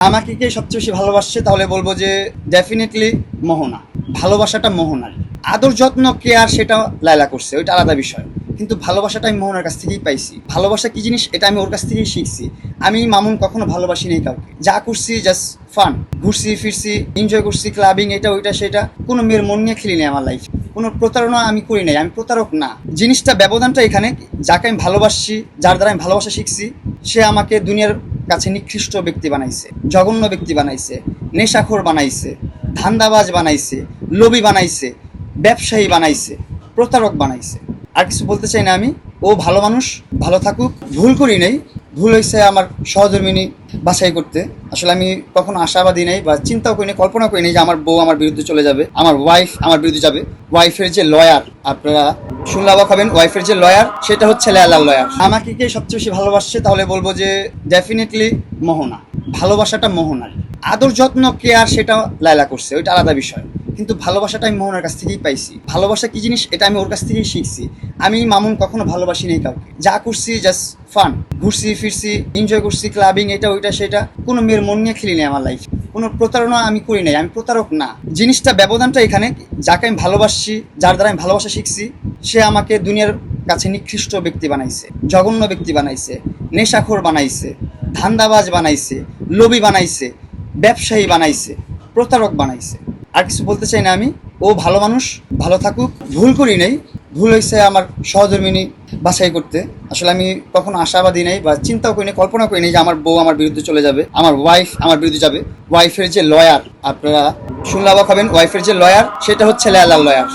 আমাকে কে সবচেয়ে বেশি ভালোবাসছে তাহলে বলবো যে ডেফিনেটলি মোহনা। ভালোবাসাটা মোহনার, আদর যত্ন কেয়ার সেটা লায়লা করছে, ওইটা আলাদা বিষয়। কিন্তু ভালোবাসাটা আমি মোহনার কাছ থেকেই পাইছি। ভালোবাসা কি জিনিস এটা আমি ওর কাছ থেকেই শিখছি। আমি মামুন কখনো ভালোবাসি নাই কাউকে, যা করছি জাস্ট ফান, ঘুরছি ফিরছি, এনজয় করছি, ক্লাবিং, এটা ওইটা সেটা। কোনো মেয়ের মন নিয়ে খেলি নাই আমার লাইফ, কোনো প্রতারণা আমি করি নাই, আমি প্রতারক না। জিনিসটা ব্যবধানটা এখানে, যাকে আমি ভালোবাসছি, যার দ্বারা আমি ভালোবাসা শিখছি, সে আমাকে দুনিয়ার কাছে নিকৃষ্ট ব্যক্তি বানাইছে, জঘন্য ব্যক্তি বানাইছে, নেশাখোর বানাইছে, ধান্দাবাজ বানাইছে, লোভী বানাইছে, ব্যবসায়ী বানাইছে, প্রতারক বানাইছে। আর কিছু বলতে চাই না আমি। ও ভালো মানুষ, ভালো থাকুক। ভুল করি নাই, ভুল হয়েছে আমার সহধর্মিনী বাছাই করতে। আসলে আমি কখনো আশাবাদী নেই বা চিন্তাও করি নাই, কল্পনা করি নাই যে আমার বউ আমার বিরুদ্ধে চলে যাবে, আমার ওয়াইফ আমার বিরুদ্ধে যাবে। ওয়াইফের যে লয়ার, আপনারা শুনলে অবাক হবেন, ওয়াইফের যে লয়ার সেটা হচ্ছে লেয়ালার লয়ার। আমাকে কে সবচেয়ে বেশি ভালোবাসছে তাহলে বলবো যে ডেফিনেটলি মোহনা। ভালোবাসাটা মোহনার, আদর যত্ন কেয়ার সেটা লায়লা করছে, ওইটা আলাদা বিষয়। কিন্তু ভালোবাসাটা আমি মোহনার কাছ থেকেই পাইছি। ভালোবাসা কি জিনিস এটা আমি ওর কাছ থেকেই শিখছি। আমি মামুন কখনো ভালোবাসি নাই কাউকে, যা করছি জাস্ট ফান, ঘুরছি ফিরছি, এনজয় করছি, ক্লাবিং, এটা ওইটা সেটা। কোনো মেয়ের মন নিয়ে খেলি নাই আমার লাইফ, কোনো প্রতারণা আমি করি নাই, আমি প্রতারক না। জিনিসটা ব্যবধানটা এখানে, যাকে আমি ভালোবাসছি, যার দ্বারা আমি ভালোবাসা শিখছি, সে আমাকে দুনিয়ার কাছে নিকৃষ্ট ব্যক্তি বানাইছে, জঘন্য ব্যক্তি বানাইছে, নেশাখোর বানাইছে, ধান্দাবাজ বানাইছে, লোভী বানাইছে, ব্যবসায়ী বানাইছে, প্রতারক বানাইছে। আর কিছু বলতে চাই না আমি। ও ভালো মানুষ, ভালো থাকুক। ভুল করি নাই, ভুল হয়েছে আমার সহধর্মিনী বাছাই করতে। আসলে আমি কখনো আশাবাদী নেই বা চিন্তাও করি নাই, কল্পনা করি নাই যে আমার বউ আমার বিরুদ্ধে চলে যাবে, আমার ওয়াইফ আমার বিরুদ্ধে যাবে। ওয়াইফের যে লয়ার, আপনারা শুনলে অবাক হবেন, ওয়াইফের যে লয়ার সেটা হচ্ছে লেয়ালার লয়ার।